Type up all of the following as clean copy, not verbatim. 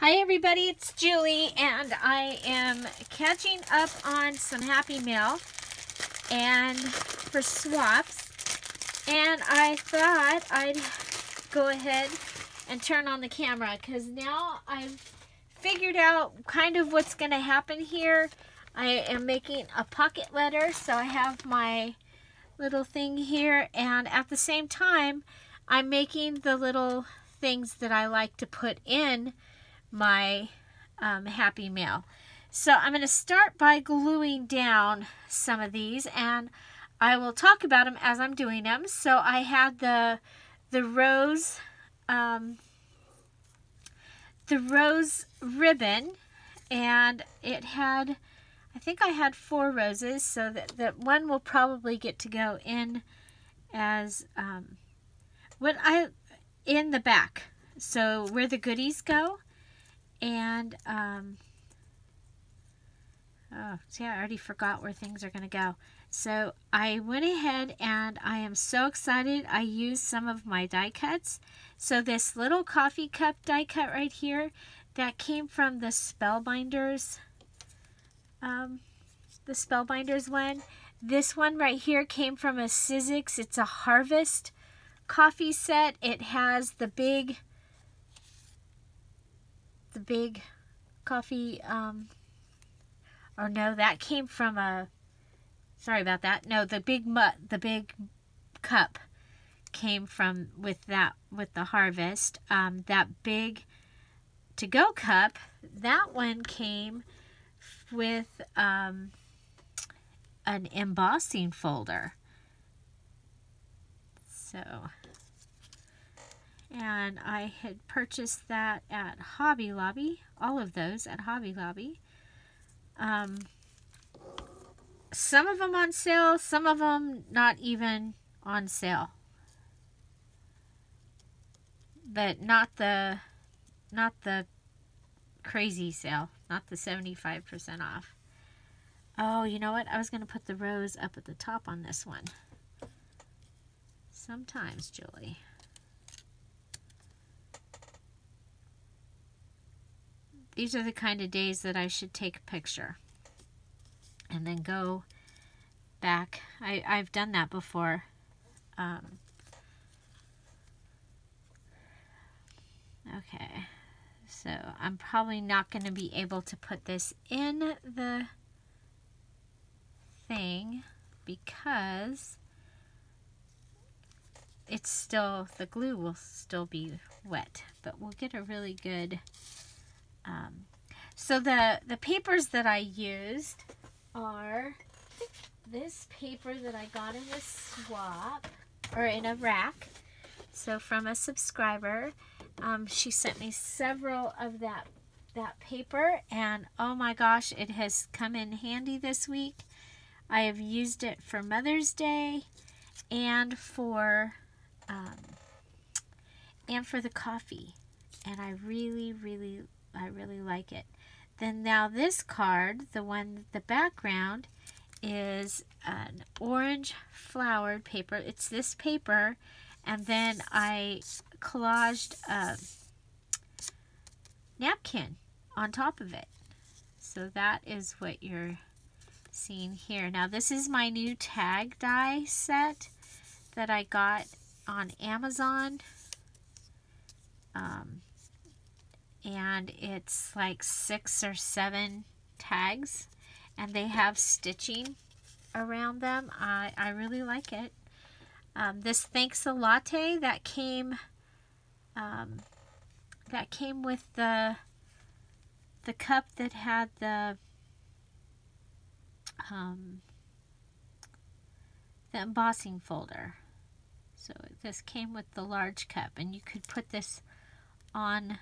Hi everybody, it's Julie, and I am catching up on some Happy Mail and for swaps, and I thought I'd go ahead and turn on the camera because now I've figured out kind of what's going to happen here. I am making a pocket letter, so I have my little thing here, and at the same time I'm making the little things that I like to put in my Happy Mail. So I'm going to start by gluing down some of these, and I will talk about them as I'm doing them. So I had the rose ribbon, and it had, I think I had 4 roses, so that one will probably get to go in as in the back, so where the goodies go. And oh, see, I already forgot where things are going to go. So I went ahead and I am so excited. I used some of my die cuts. So this little coffee cup die cut right here, that came from the Spellbinders one. This one right here came from a Sizzix. It's a Harvest coffee set. It has the big coffee, or no, that came from a, sorry about that. No, the big cup came from with the Harvest. That big to-go cup, that one came with an embossing folder. So, and I had purchased that at Hobby Lobby, all of those at Hobby Lobby. Some of them on sale, some of them not even on sale. But not the crazy sale, not the 75% off. Oh, you know what? I was going to put the rose up at the top on this one. Sometimes, Julie. These are the kind of days that I should take a picture and then go back. I've done that before. Okay, so I'm probably not going to be able to put this in the thing because it's still, the glue will still be wet, but we'll get a really good. So the papers that I used are this paper that I got in a swap, or in a rack. So from a subscriber, she sent me several of that paper, and oh my gosh, it has come in handy this week. I have used it for Mother's Day and for the coffee, and I really like it. Then now this card, the background is an orange flowered paper. It's this paper, and then I collaged a napkin on top of it. So that is what you're seeing here. Now this is my new tag die set that I got on Amazon. And it's like 6 or 7 tags, and they have stitching around them. I really like it. This Thanks a Latte that came with the cup that had the embossing folder. So this came with the large cup, and you could put this on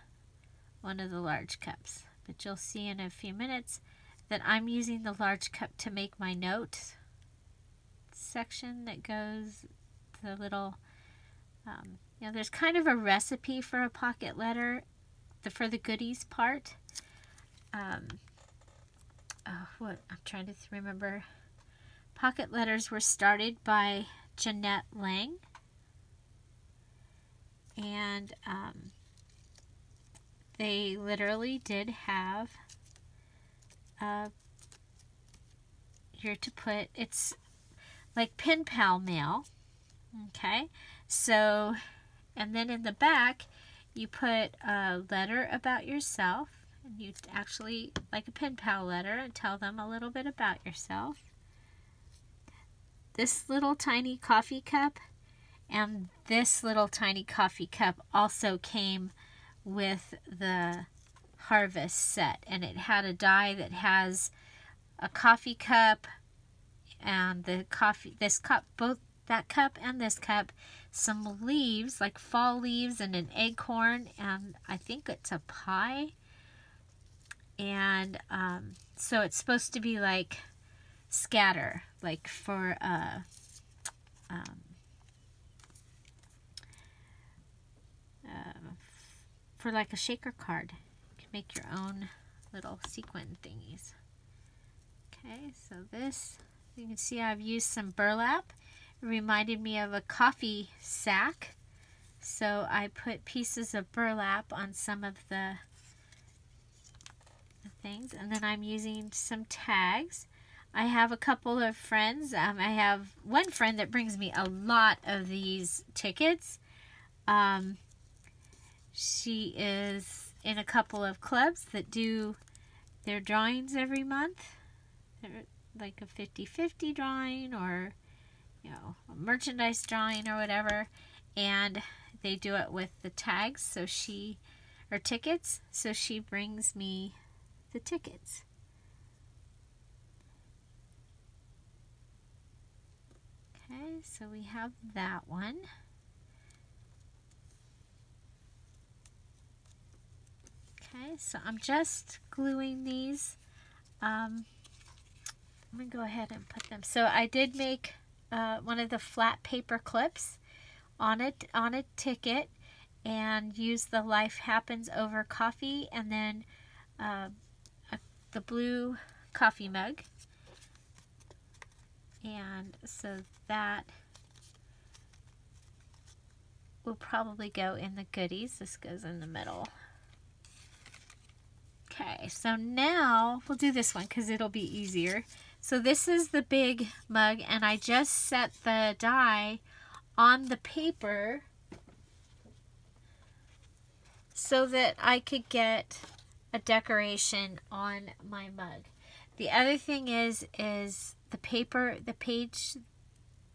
one of the large cups. But you'll see in a few minutes that I'm using the large cup to make my note section that goes, the little, you know, there's kind of a recipe for a pocket letter, for the goodies part. What I'm trying to remember. Pocket letters were started by Jeanette Lang, and they literally did have here to put, it's like pen pal mail. Okay, so, and then in the back you put a letter about yourself, and you actually, like a pen pal letter, and tell them a little bit about yourself. This little tiny coffee cup and this little tiny coffee cup also came with the Harvest set, and it had a die that has a coffee cup and the coffee, this cup, both that cup and this cup, some leaves like fall leaves and an acorn, and I think it's a pie. And so it's supposed to be like scatter, like for like a shaker card. You can make your own little sequin thingies. Okay, so this, you can see I've used some burlap. It reminded me of a coffee sack. So I put pieces of burlap on some of the things, and then I'm using some tags. I have a couple of friends. I have one friend that brings me a lot of these tickets. She is in a couple of clubs that do their drawings every month. They're like a 50-50 drawing, or you know, a merchandise drawing or whatever, and they do it with the tags, so she, or tickets, so she brings me the tickets. Okay, so we have that one. Okay, so I'm just gluing these. I'm going to go ahead and put them. So I did make one of the flat paper clips on a ticket, and use the Life Happens Over coffee, and then the blue coffee mug. And so that will probably go in the goodies. This goes in the middle. Okay, so now we'll do this one because it'll be easier. So this is the big mug, and I just set the die on the paper so that I could get a decoration on my mug. The other thing is the paper, the piece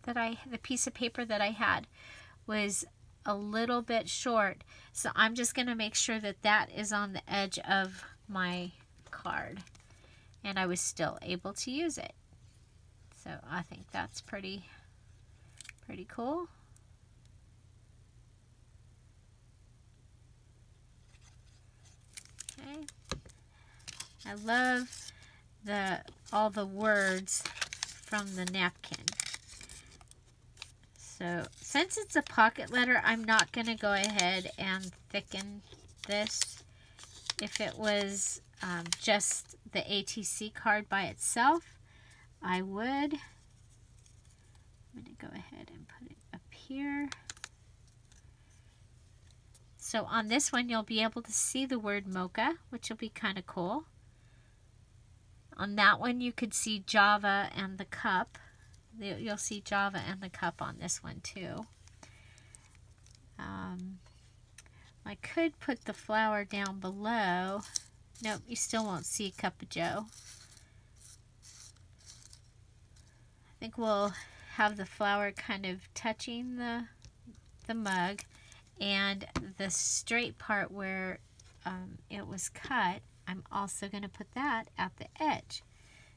of paper that I had was a little bit short, so I'm just going to make sure that that is on the edge of my card, and I was still able to use it. So I think that's pretty cool. Okay, I love all the words from the napkin. So since it's a pocket letter, I'm not going to go ahead and thicken this. If it was just the ATC card by itself, I would. I'm going to go ahead and put it up here. So on this one, you'll be able to see the word mocha, which will be kind of cool. On that one, you could see Java and the cup. You'll see Java and the cup on this one too. I could put the flower down below. Nope, you still won't see Cup of Joe. I think we'll have the flower kind of touching the mug, and the straight part where it was cut, I'm also going to put that at the edge.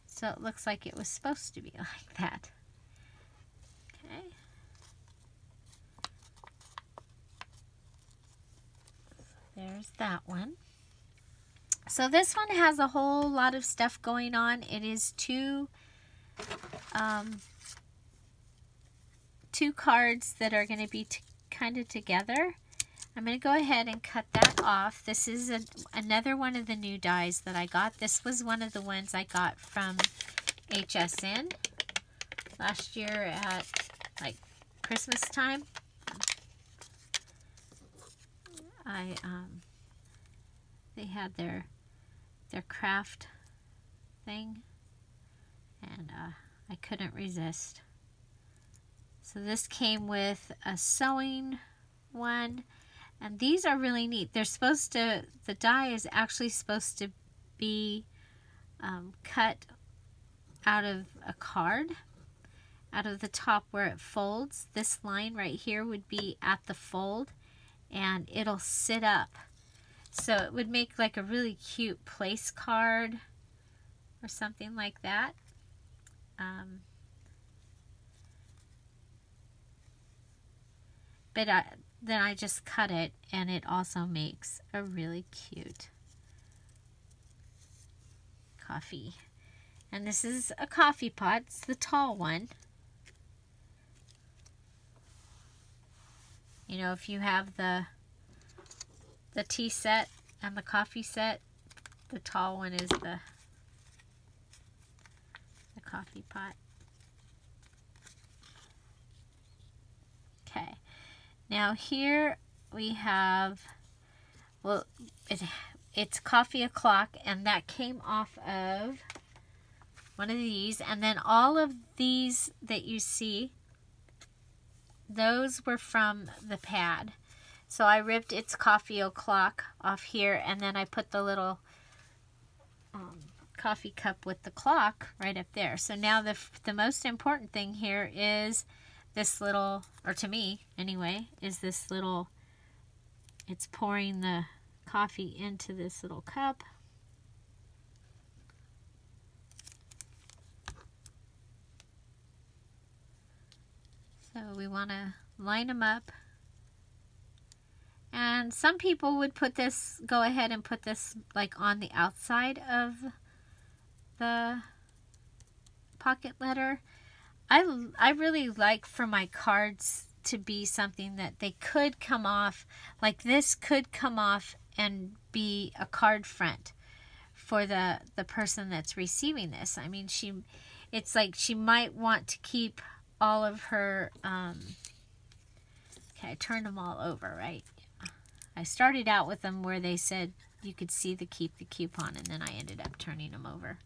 So it looks like it was supposed to be like that. Okay. There's that one. So this one has a whole lot of stuff going on. It is two cards that are going to be kind of together. I'm going to go ahead and cut that off. This is another one of the new dies that I got. This was one of the ones I got from HSN last year at like Christmas time. they had their craft thing, and I couldn't resist. So this came with a sewing one, and these are really neat. They're supposed to, the die is actually supposed to be cut out of a card, out of the top where it folds. This line right here would be at the fold, and it'll sit up. So it would make like a really cute place card or something like that. But then I just cut it, and it also makes a really cute coffee. And this is a coffee pot. It's the tall one. You know, if you have the tea set and the coffee set, the tall one is the coffee pot. Okay. Now here we have, well, it's coffee o'clock, and that came off of one of these. And then all of these that you see, those were from the pad. So I ripped its coffee o'clock off here, and then I put the little coffee cup with the clock right up there. So now the most important thing here is this little, or to me anyway, is this little, it's pouring the coffee into this little cup. So we want to line them up. And some people would put this, go ahead and put this like on the outside of the pocket letter. I really like for my cards to be something that they could come off, like this could come off and be a card front for the person that's receiving this. I mean, it's like she might want to keep all of her, okay, I turned them all over, right? I started out with them where they said you could see the keep the coupon, and then I ended up turning them over.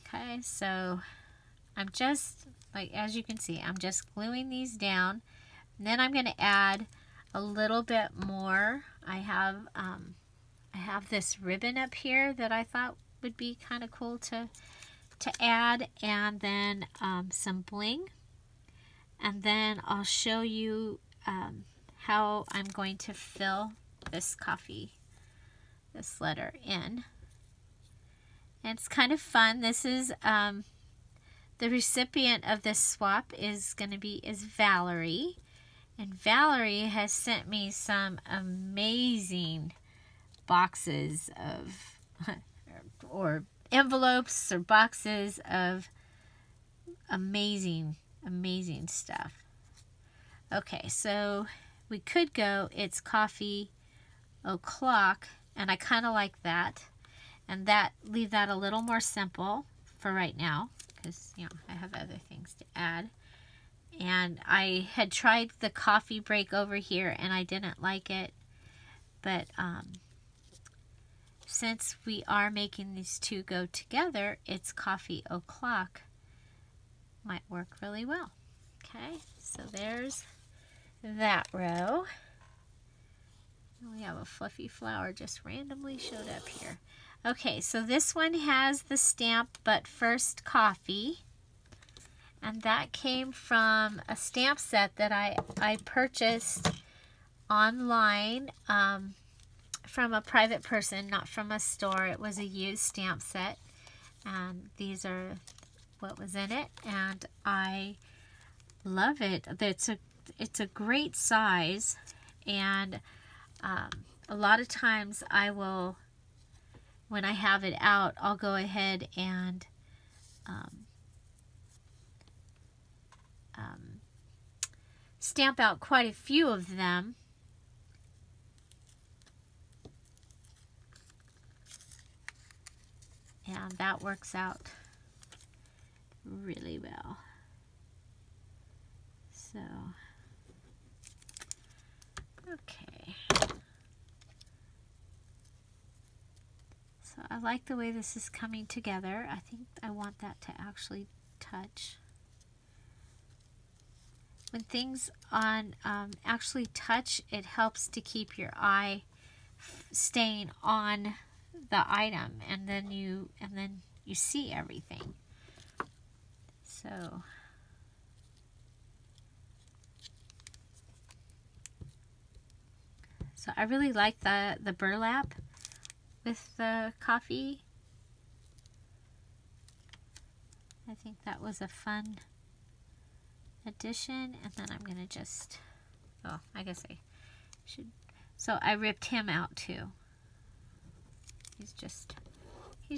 Okay, so I'm just, like, as you can see, I'm just gluing these down. And then I'm going to add a little bit more. I have this ribbon up here that I thought would be kind of cool to add, and then some bling. And then I'll show you how I'm going to fill this letter in. And it's kind of fun. This is, the recipient of this swap is Valerie. And Valerie has sent me some amazing boxes of, or envelopes or boxes of amazing stuff. Okay, so we could go, it's coffee o'clock, and I kind of like that. And leave that a little more simple for right now, because, you know, I have other things to add. And I had tried the coffee break over here, and I didn't like it. But since we are making these two go together, it's coffee o'clock might work really well. Okay, so there's that row. We have a fluffy flower just randomly showed up here. Okay, so this one has the stamp, but first coffee. And that came from a stamp set that I purchased online from a private person, not from a store. It was a used stamp set. And these are what was in it. And I love it. It's a great size. And a lot of times I will, when I have it out, I'll go ahead and stamp out quite a few of them. And that works out really well. So Okay. So I like the way this is coming together. I think I want that to actually touch. When things on actually touch, it helps to keep your eye staying on the item, and then you see everything. So I really like the burlap with the coffee. I think that was a fun addition. And then I'm gonna just, oh, I guess I should. So I ripped him out too. He's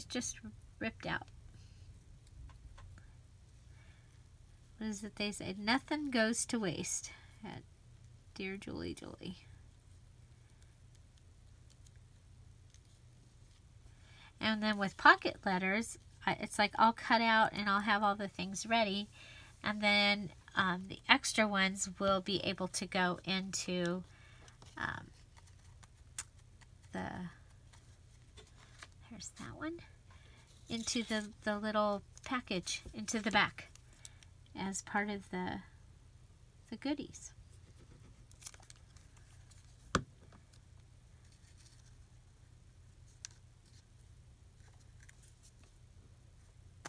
just ripped out. What is it they say? Nothing goes to waste at Dearjuliejulie. And then with pocket letters, it's like I'll cut out and I'll have all the things ready. And then the extra ones will be able to go into there's that one, into the little package, into the back as part of the goodies.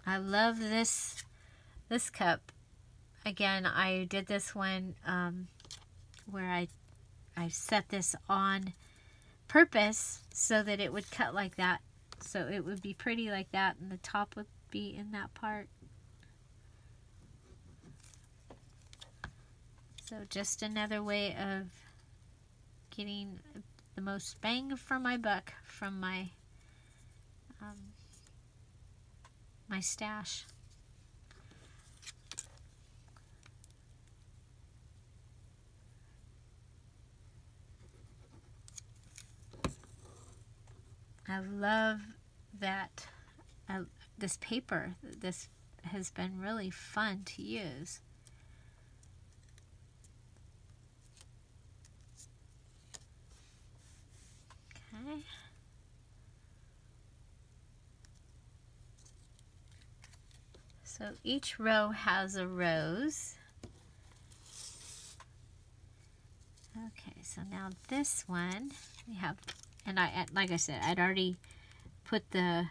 I love this cup. Again, I did this one where I set this on purpose so that it would cut like that. So it would be pretty like that, and the top would be in that part. So just another way of getting the most bang for my buck from my my stash. I love that this paper. This has been really fun to use. Okay. So each row has a rose. Okay, so now this one we have, and like I said, I'd already put the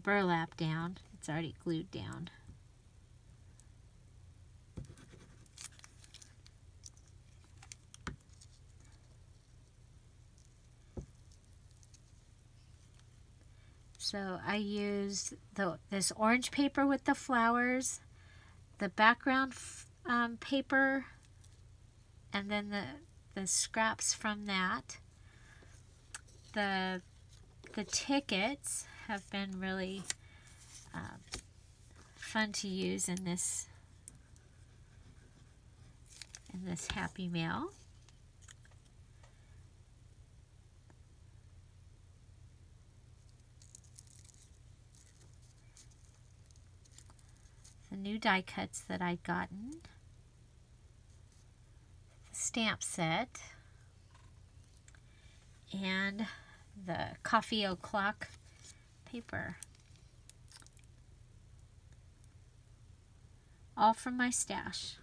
burlap down. It's already glued down. So I used this orange paper with the flowers, the background paper, and then the scraps from that. The tickets have been really fun to use in this Happy Mail. The new die cuts that I'd gotten, the stamp set, and the coffee o'clock paper. All from my stash.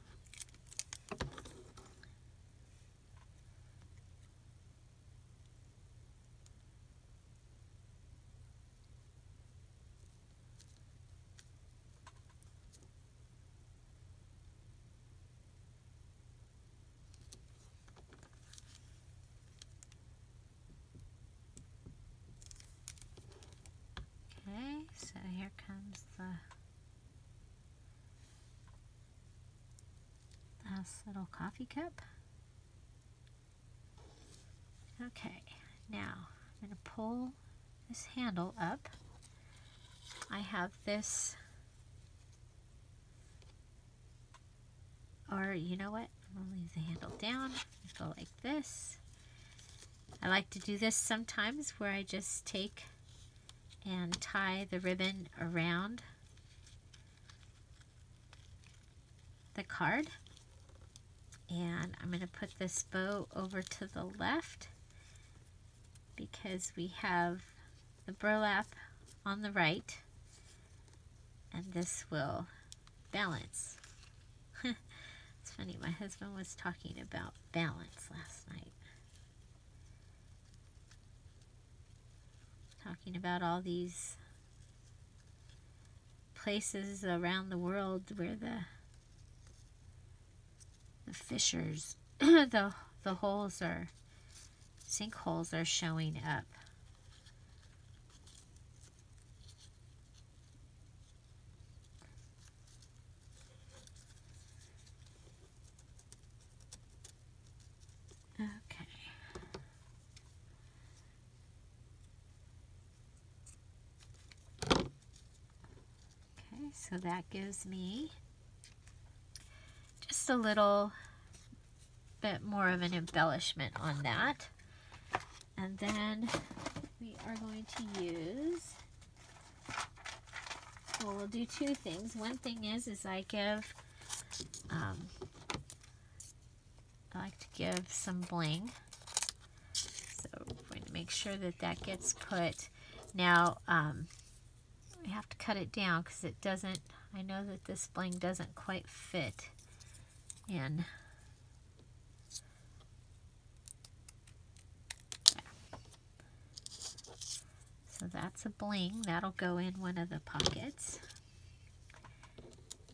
Okay, so here comes the last little coffee cup. Okay, now I'm going to pull this handle up. I have this, or you know what, I'm going to leave the handle down, go like this. I like to do this sometimes where I just take and tie the ribbon around the card. And I'm going to put this bow over to the left because we have the burlap on the right, and this will balance. It's funny, my husband was talking about balance last night. Talking about all these places around the world where the fissures, the holes are, sinkholes are showing up. Okay. Okay, so that gives me just a little bit more of an embellishment on that. And then we are going to use, well, we'll do two things. One thing is I give, I like to give some bling. So we're going to make sure that that gets put. Now, we have to cut it down because it doesn't, I know that this bling doesn't quite fit in. So that's a bling. That'll go in one of the pockets.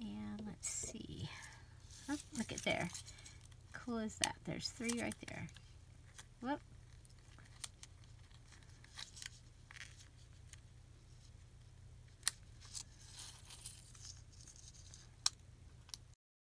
And let's see. Oh, look at there. Cool as that. There's 3 right there. Whoop.